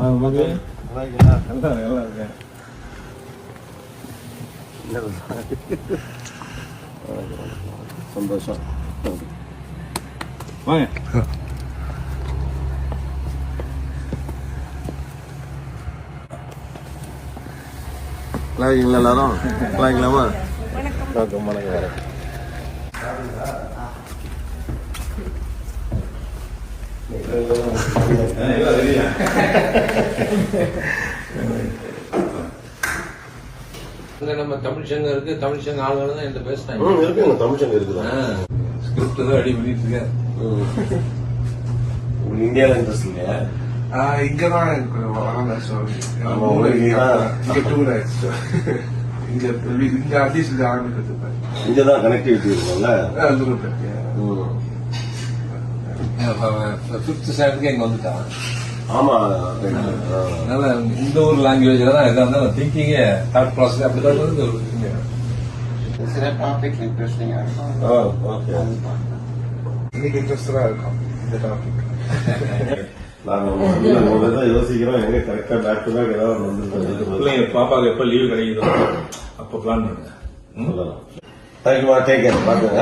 நல்லா இருக்கேன். சந்தோஷம். வாங்க. நல்லா இருக்கீங்களா எல்லாரும்? நல்லா இருக்கலாமா? வணக்கம். வணக்கம். நம்ம தமிழ் சங்கம் இருக்கு. தமிழ் சங்க ஆளுநர் தான் என்கிட்ட பேசினாங்க. இருக்குங்க, தமிழ் சங்கம் இருக்குதா? ஸ்கிரிப்ட் தான் ரெடி பண்ணிட்டு இருக்கேன். இந்தியாவில் இன்ட்ரெஸ்ட் இல்லையா? இங்கதான் எனக்கு இங்க அட்லீஸ்ட் ஆரம்பிக்கிறது இங்கதான் கனெக்டிவிட்டி இருக்கும்ல. ஃபிஃப்த் ஸ்டாண்டர்டுக்கு இங்க வந்துட்டான். ஆமா, அதனால இந்த ஒரு லாங்குவேஜ்ல தான் எதா இருந்தாலும் திங்கிங்க தாட் ப்ராசஸ் அப்படிதான் ஒரு சில டாபிக் இன்ட்ரெஸ்டிங்கா இருக்கும். இன்னைக்கு இன்ட்ரெஸ்டா இருக்கும் இந்த டாபிக். நாங்க யோசிக்கிறோம் எங்க கரெக்டா பேக் டு பேக் ஏதாவது வந்து பாப்பாக்கு எப்ப லீவ் கிடைக்குதோ அப்ப பிளான் பண்ணுங்க. தேங்க்யூ. Take care. பாத்துங்க.